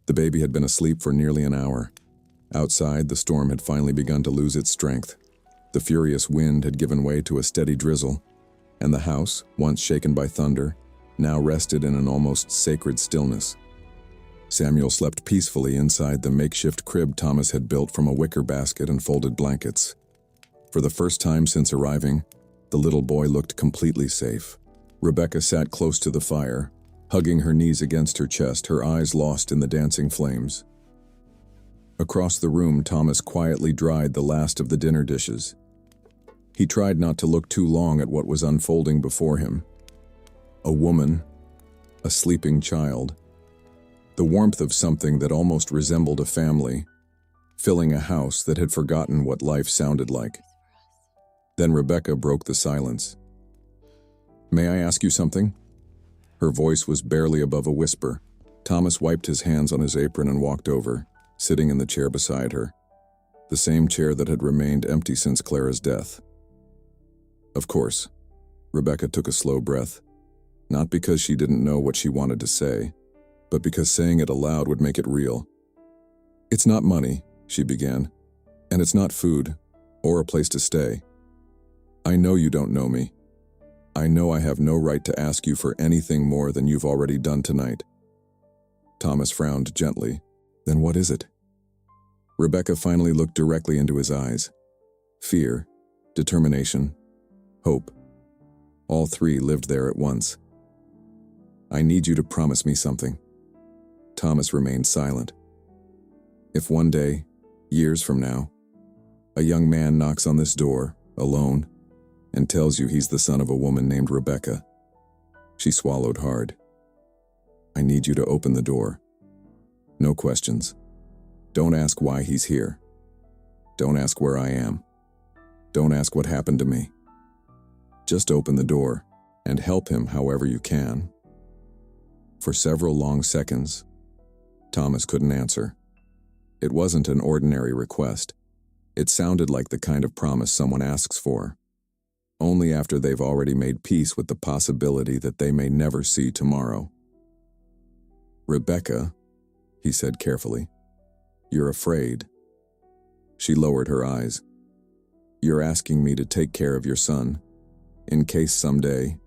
The baby had been asleep for nearly an hour. Outside, the storm had finally begun to lose its strength. The furious wind had given way to a steady drizzle, and the house, once shaken by thunder, now rested in an almost sacred stillness. Samuel slept peacefully inside the makeshift crib Thomas had built from a wicker basket and folded blankets. For the first time since arriving, the little boy looked completely safe. Rebecca sat close to the fire, hugging her knees against her chest, her eyes lost in the dancing flames. Across the room, Thomas quietly dried the last of the dinner dishes. He tried not to look too long at what was unfolding before him. A woman, a sleeping child, the warmth of something that almost resembled a family, filling a house that had forgotten what life sounded like. Then Rebecca broke the silence. "May I ask you something?" Her voice was barely above a whisper. Thomas wiped his hands on his apron and walked over, sitting in the chair beside her, the same chair that had remained empty since Clara's death. Of course. Rebecca took a slow breath, not because she didn't know what she wanted to say, but because saying it aloud would make it real. "It's not money," she began, "and it's not food, or a place to stay. I know you don't know me. I know I have no right to ask you for anything more than you've already done tonight." Thomas frowned gently. "Then what is it?" Rebecca finally looked directly into his eyes. Fear, determination, hope. All three lived there at once. "I need you to promise me something." Thomas remained silent. "If one day, years from now, a young man knocks on this door, alone, and tells you he's the son of a woman named Rebecca," she swallowed hard, "I need you to open the door. No questions. Don't ask why he's here. Don't ask where I am. Don't ask what happened to me. Just open the door and help him however you can." For several long seconds, Thomas couldn't answer. It wasn't an ordinary request. It sounded like the kind of promise someone asks for, only after they've already made peace with the possibility that they may never see tomorrow. "Rebecca," he said carefully, "you're afraid." She lowered her eyes. "You're asking me to take care of your son, in case someday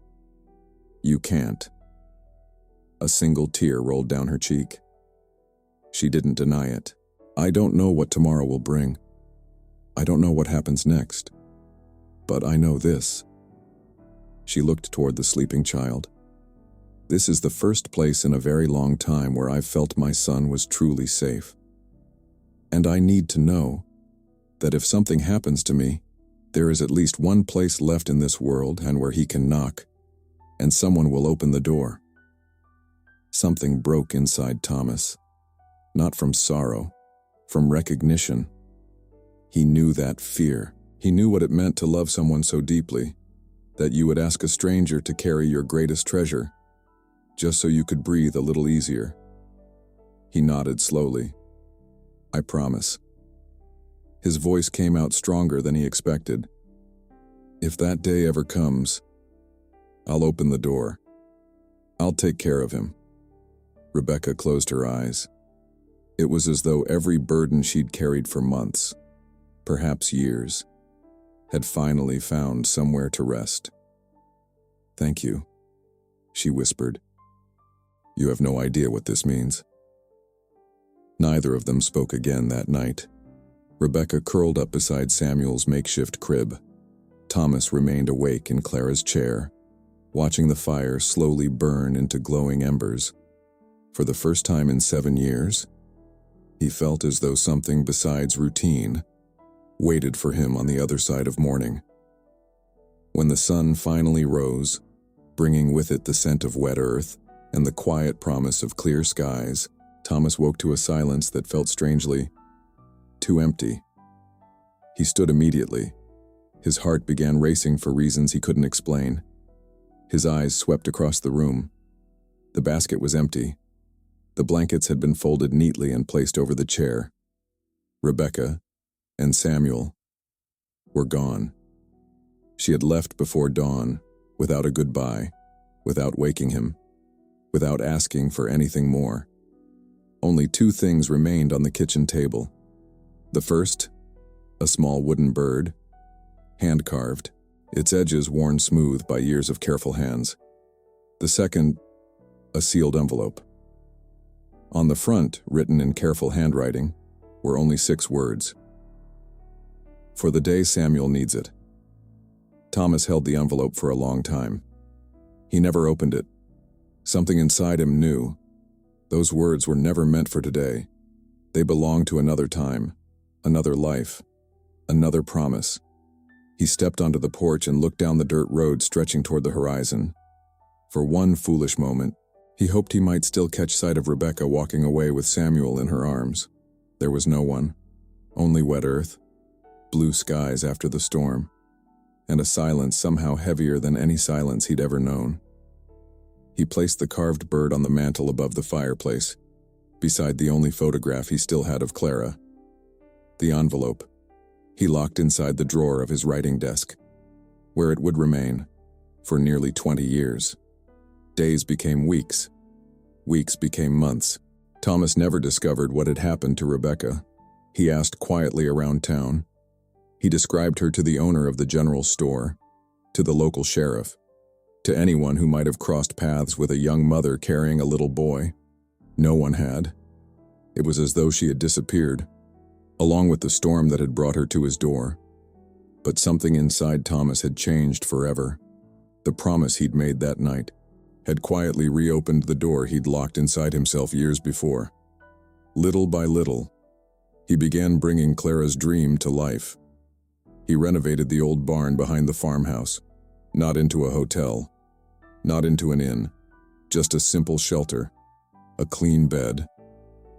you can't." A single tear rolled down her cheek. She didn't deny it. "I don't know what tomorrow will bring. I don't know what happens next. But I know this." She looked toward the sleeping child. "This is the first place in a very long time where I've felt my son was truly safe. And I need to know that if something happens to me, there is at least one place left in this world and where he can knock, and someone will open the door." Something broke inside Thomas. Not from sorrow, from recognition. He knew that fear. He knew what it meant to love someone so deeply, that you would ask a stranger to carry your greatest treasure, just so you could breathe a little easier. He nodded slowly. "I promise." His voice came out stronger than he expected. "If that day ever comes, I'll open the door. I'll take care of him." Rebecca closed her eyes. It was as though every burden she'd carried for months, perhaps years, had finally found somewhere to rest. "Thank you," she whispered. "You have no idea what this means." Neither of them spoke again that night. Rebecca curled up beside Samuel's makeshift crib. Thomas remained awake in Clara's chair, watching the fire slowly burn into glowing embers. For the first time in 7 years, he felt as though something besides routine waited for him on the other side of morning. When the sun finally rose, bringing with it the scent of wet earth and the quiet promise of clear skies, Thomas woke to a silence that felt strangely too empty. He stood immediately. His heart began racing for reasons he couldn't explain. His eyes swept across the room. The basket was empty. The blankets had been folded neatly and placed over the chair. Rebecca and Samuel were gone. She had left before dawn, without a goodbye, without waking him, without asking for anything more. Only two things remained on the kitchen table. The first, a small wooden bird, hand-carved, its edges worn smooth by years of careful hands. The second, a sealed envelope. On the front, written in careful handwriting, were only 6 words. For the day Samuel needs it. Thomas held the envelope for a long time. He never opened it. Something inside him knew. Those words were never meant for today. They belonged to another time, another life, another promise. He stepped onto the porch and looked down the dirt road stretching toward the horizon. For one foolish moment, he hoped he might still catch sight of Rebecca walking away with Samuel in her arms. There was no one, only wet earth, blue skies after the storm, and a silence somehow heavier than any silence he'd ever known. He placed the carved bird on the mantel above the fireplace, beside the only photograph he still had of Clara. The envelope he locked inside the drawer of his writing desk, where it would remain for nearly 20 years. Days became weeks. Weeks became months. Thomas never discovered what had happened to Rebecca. He asked quietly around town. He described her to the owner of the general store, to the local sheriff, to anyone who might have crossed paths with a young mother carrying a little boy. No one had. It was as though she had disappeared, along with the storm that had brought her to his door. But something inside Thomas had changed forever. The promise he'd made that night had quietly reopened the door he'd locked inside himself years before. Little by little, he began bringing Clara's dream to life. He renovated the old barn behind the farmhouse, not into a hotel, not into an inn, just a simple shelter, a clean bed,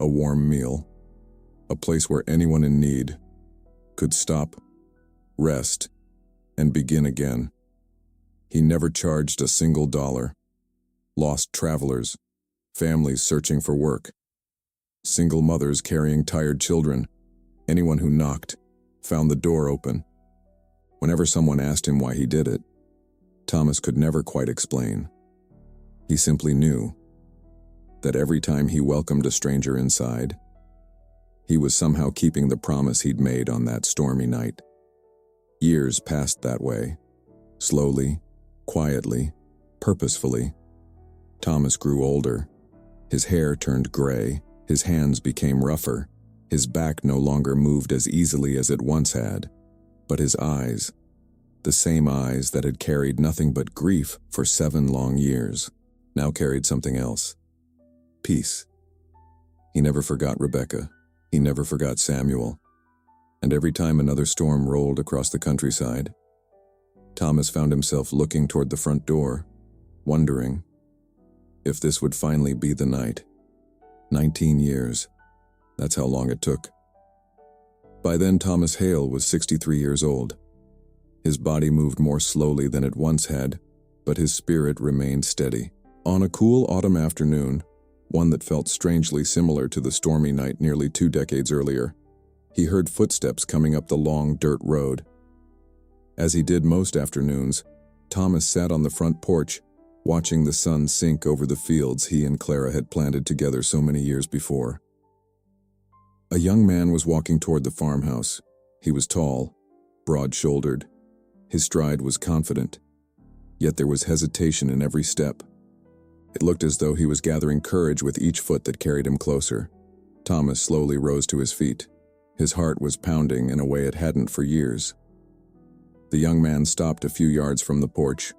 a warm meal, a place where anyone in need could stop, rest, and begin again. He never charged a single dollar. Lost travelers, families searching for work, single mothers carrying tired children, anyone who knocked, found the door open. Whenever someone asked him why he did it, Thomas could never quite explain. He simply knew that every time he welcomed a stranger inside, he was somehow keeping the promise he'd made on that stormy night. Years passed that way, slowly, quietly, purposefully. Thomas grew older. His hair turned gray, his hands became rougher, his back no longer moved as easily as it once had. But his eyes, the same eyes that had carried nothing but grief for 7 long years, now carried something else. Peace. He never forgot Rebecca. He never forgot Samuel. And every time another storm rolled across the countryside, Thomas found himself looking toward the front door, wondering if this would finally be the night. 19 years. That's how long it took. By then, Thomas Hale was 63 years old. His body moved more slowly than it once had, but his spirit remained steady. On a cool autumn afternoon, one that felt strangely similar to the stormy night nearly 2 decades earlier, he heard footsteps coming up the long dirt road. As he did most afternoons, Thomas sat on the front porch, watching the sun sink over the fields he and Clara had planted together so many years before. A young man was walking toward the farmhouse. He was tall, broad-shouldered. His stride was confident, yet there was hesitation in every step. It looked as though he was gathering courage with each foot that carried him closer. Thomas slowly rose to his feet. His heart was pounding in a way it hadn't for years. The young man stopped a few yards from the porch.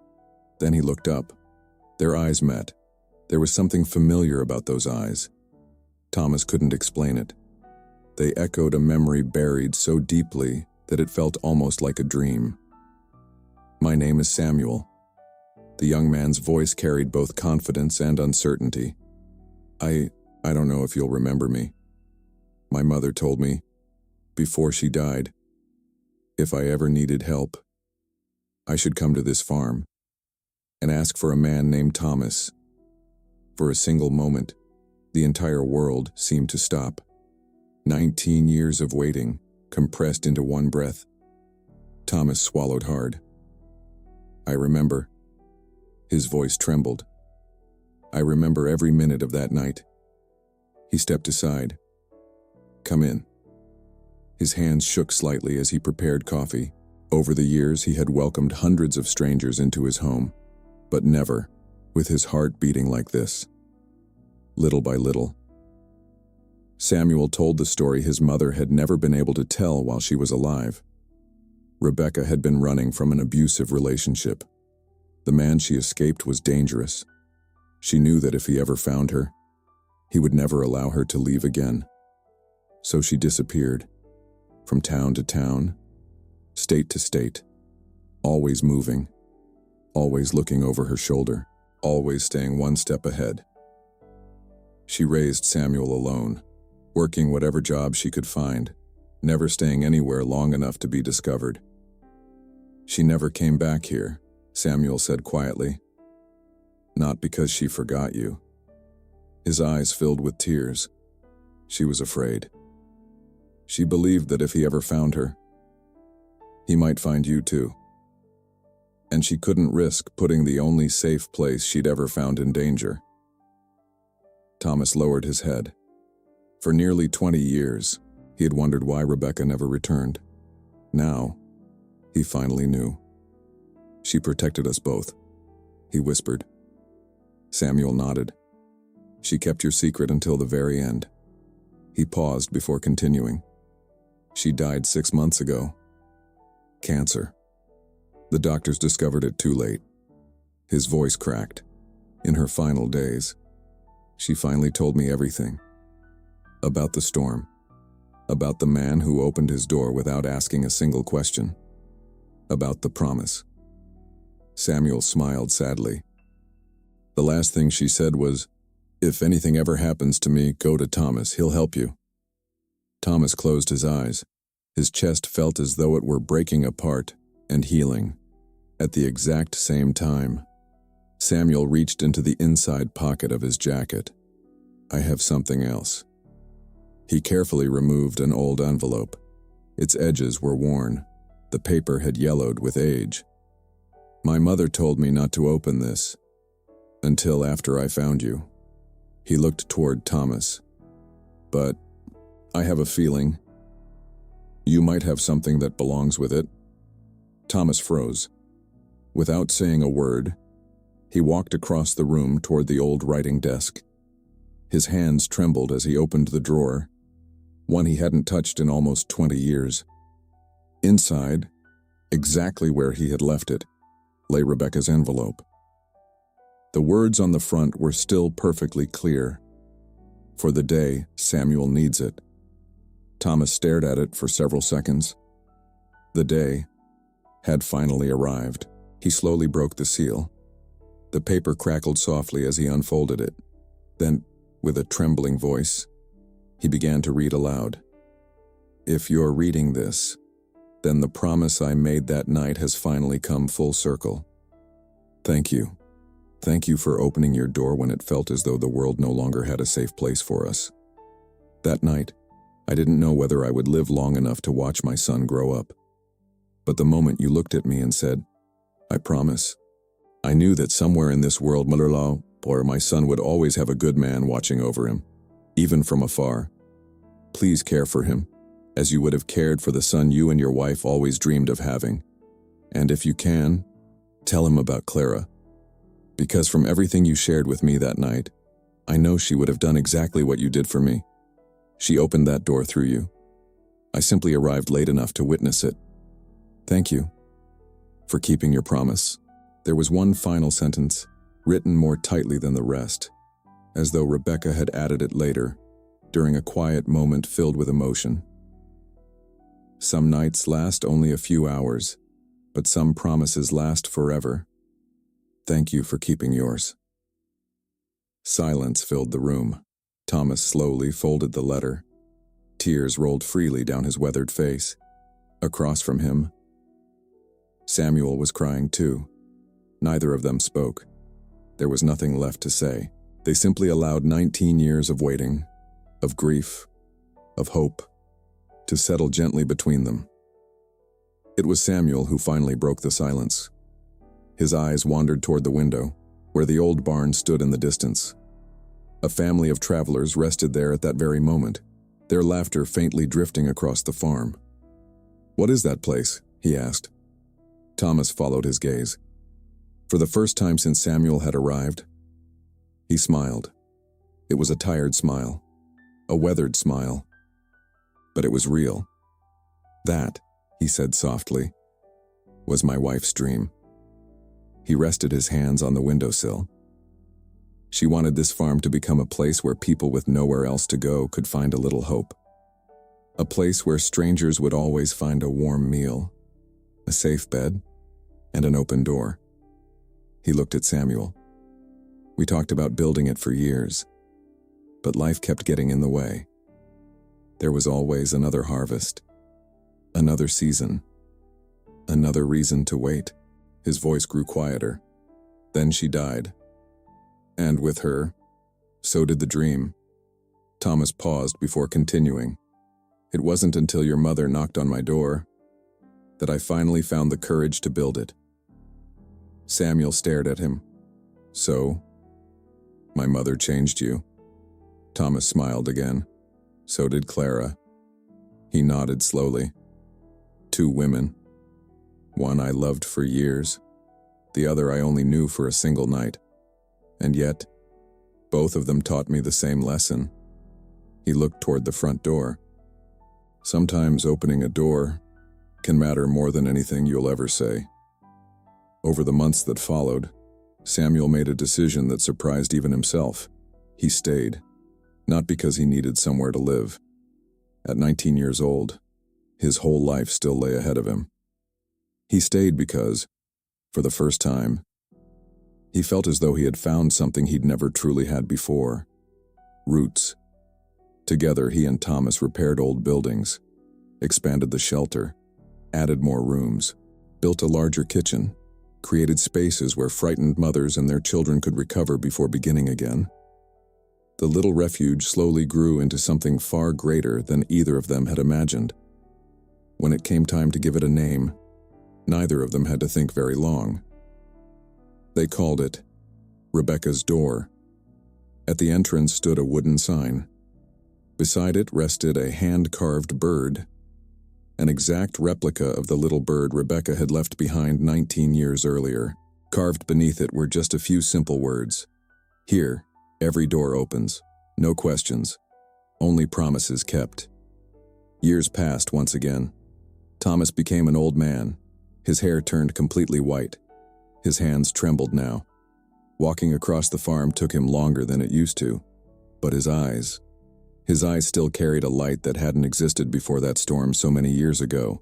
Then he looked up. Their eyes met. There was something familiar about those eyes. Thomas couldn't explain it. They echoed a memory buried so deeply that it felt almost like a dream. "My name is Samuel." The young man's voice carried both confidence and uncertainty. I don't know if you'll remember me. My mother told me, before she died, if I ever needed help, I should come to this farm and ask for a man named Thomas." For a single moment, the entire world seemed to stop. 19 years of waiting, compressed into one breath. Thomas swallowed hard. "I remember." His voice trembled. "I remember every minute of that night." He stepped aside. "Come in." His hands shook slightly as he prepared coffee. Over the years, he had welcomed hundreds of strangers into his home, but never with his heart beating like this. Little by little, Samuel told the story his mother had never been able to tell while she was alive. Rebecca had been running from an abusive relationship. The man she escaped was dangerous. She knew that if he ever found her, he would never allow her to leave again. So she disappeared, from town to town, state to state, always moving, always looking over her shoulder, always staying one step ahead. She raised Samuel alone, working whatever job she could find, never staying anywhere long enough to be discovered. "She never came back here," Samuel said quietly. "Not because she forgot you." His eyes filled with tears. She was afraid. She believed that if he ever found her, he might find you too. And she couldn't risk putting the only safe place she'd ever found in danger. Thomas lowered his head. For nearly 20 years, he had wondered why Rebecca never returned. Now, he finally knew. "She protected us both," he whispered. Samuel nodded. "She kept your secret until the very end." He paused before continuing. "She died 6 months ago. Cancer. The doctors discovered it too late." His voice cracked. "In her final days, she finally told me everything. About the storm. About the man who opened his door without asking a single question. About the promise." Samuel smiled sadly. "The last thing she said was, 'If anything ever happens to me, go to Thomas, he'll help you.'" Thomas closed his eyes. His chest felt as though it were breaking apart and healing. At the exact same time, Samuel reached into the inside pocket of his jacket. "I have something else." He carefully removed an old envelope. Its edges were worn. The paper had yellowed with age. "My mother told me not to open this until after I found you." He looked toward Thomas. "But I have a feeling you might have something that belongs with it." Thomas froze. Without saying a word, he walked across the room toward the old writing desk. His hands trembled as he opened the drawer, one he hadn't touched in almost 20 years. Inside, exactly where he had left it, lay Rebecca's envelope. The words on the front were still perfectly clear. "For the day Samuel needs it." Thomas stared at it for several seconds. The day had finally arrived. He slowly broke the seal. The paper crackled softly as he unfolded it. Then, with a trembling voice, he began to read aloud. "If you're reading this, then the promise I made that night has finally come full circle. Thank you. Thank you for opening your door when it felt as though the world no longer had a safe place for us. That night, I didn't know whether I would live long enough to watch my son grow up. But the moment you looked at me and said, 'I promise,' I knew that somewhere in this world, mother-in-law, or my son would always have a good man watching over him, even from afar. Please care for him, as you would have cared for the son you and your wife always dreamed of having. And if you can, tell him about Clara. Because from everything you shared with me that night, I know she would have done exactly what you did for me. She opened that door through you. I simply arrived late enough to witness it. Thank you for keeping your promise." There was one final sentence, written more tightly than the rest, as though Rebecca had added it later, during a quiet moment filled with emotion. "Some nights last only a few hours, but some promises last forever. Thank you for keeping yours." Silence filled the room. Thomas slowly folded the letter. Tears rolled freely down his weathered face. Across from him, Samuel was crying too. Neither of them spoke. There was nothing left to say. They simply allowed 19 years of waiting, of grief, of hope, to settle gently between them. It was Samuel who finally broke the silence. His eyes wandered toward the window, where the old barn stood in the distance. A family of travelers rested there at that very moment, their laughter faintly drifting across the farm. "What is that place?" he asked. Thomas followed his gaze. For the first time since Samuel had arrived, he smiled. It was a tired smile, a weathered smile, but it was real. "That," he said softly, "was my wife's dream." He rested his hands on the windowsill. She wanted this farm to become a place where people with nowhere else to go could find a little hope. A place where strangers would always find a warm meal, a safe bed, and an open door. He looked at Samuel. We talked about building it for years, but life kept getting in the way. There was always another harvest, another season, another reason to wait. His voice grew quieter. Then she died. And with her, so did the dream. Thomas paused before continuing. "It wasn't until your mother knocked on my door that I finally found the courage to build it." Samuel stared at him. "So, my mother changed you?" Thomas smiled again. "So did Clara." He nodded slowly. "Two women. One I loved for years, the other I only knew for a single night. And yet, both of them taught me the same lesson." He looked toward the front door. "Sometimes opening a door can matter more than anything you'll ever say." Over the months that followed, Samuel made a decision that surprised even himself. He stayed, not because he needed somewhere to live. At 19 years old, his whole life still lay ahead of him. He stayed because, for the first time, he felt as though he had found something he'd never truly had before: roots. Together, he and Thomas repaired old buildings, expanded the shelter, added more rooms, built a larger kitchen, created spaces where frightened mothers and their children could recover before beginning again. The little refuge slowly grew into something far greater than either of them had imagined. When it came time to give it a name, neither of them had to think very long. They called it Rebecca's Door. At the entrance stood a wooden sign. Beside it rested a hand-carved bird, an exact replica of the little bird Rebecca had left behind 19 years earlier. Carved beneath it were just a few simple words. "Here, every door opens. No questions. Only promises kept." Years passed once again. Thomas became an old man. His hair turned completely white. His hands trembled now. Walking across the farm took him longer than it used to. But his eyes still carried a light that hadn't existed before that storm so many years ago.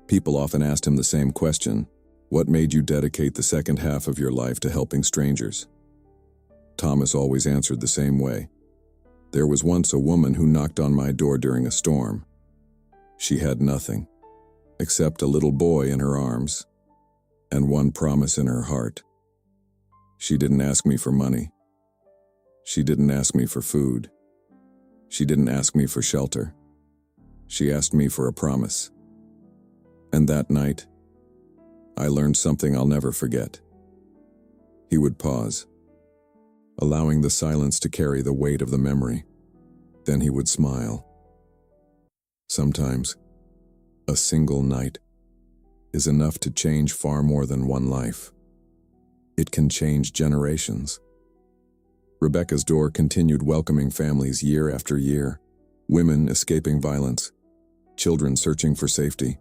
People often asked him the same question: "What made you dedicate the second half of your life to helping strangers?" Thomas always answered the same way. "There was once a woman who knocked on my door during a storm. She had nothing, except a little boy in her arms, and one promise in her heart. She didn't ask me for money. She didn't ask me for food. She didn't ask me for shelter. She asked me for a promise. And that night, I learned something I'll never forget." He would pause, allowing the silence to carry the weight of the memory. Then he would smile. Sometimes, a single night is enough to change far more than one life. It can change generations. Rebecca's Door continued welcoming families year after year, women escaping violence, children searching for safety,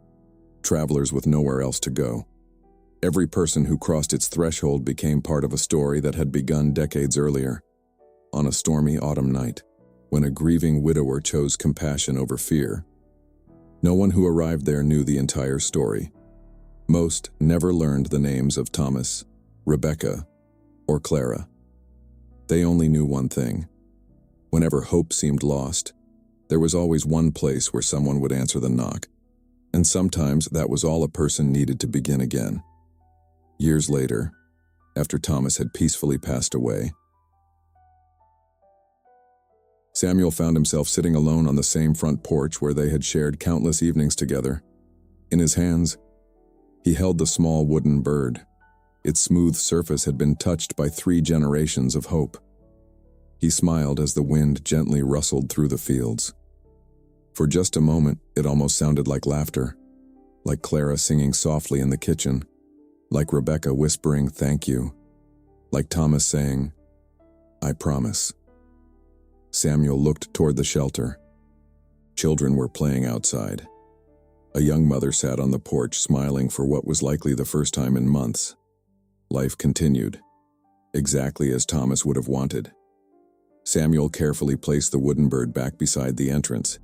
travelers with nowhere else to go. Every person who crossed its threshold became part of a story that had begun decades earlier. On a stormy autumn night, when a grieving widower chose compassion over fear, no one who arrived there knew the entire story. Most never learned the names of Thomas, Rebecca, or Clara. They only knew one thing. Whenever hope seemed lost, there was always one place where someone would answer the knock, and sometimes that was all a person needed to begin again. Years later, after Thomas had peacefully passed away, Samuel found himself sitting alone on the same front porch where they had shared countless evenings together. In his hands, he held the small wooden bird. Its smooth surface had been touched by 3 generations of hope. He smiled as the wind gently rustled through the fields. For just a moment, it almost sounded like laughter, like Clara singing softly in the kitchen, like Rebecca whispering thank you, like Thomas saying, I promise. Samuel looked toward the shelter. Children were playing outside. A young mother sat on the porch smiling for what was likely the first time in months. Life continued, exactly as Thomas would have wanted. Samuel carefully placed the wooden bird back beside the entrance.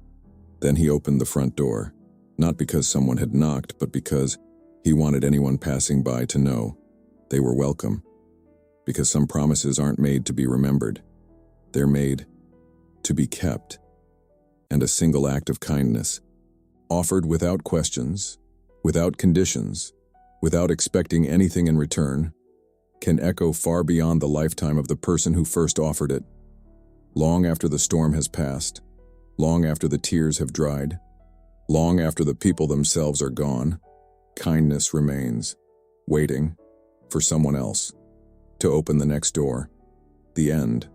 Then he opened the front door, not because someone had knocked, but because he wanted anyone passing by to know they were welcome. Because some promises aren't made to be remembered. They're made to be kept. And a single act of kindness, offered without questions, without conditions, without expecting anything in return, can echo far beyond the lifetime of the person who first offered it. Long after the storm has passed, long after the tears have dried, long after the people themselves are gone, kindness remains, waiting for someone else to open the next door. The end.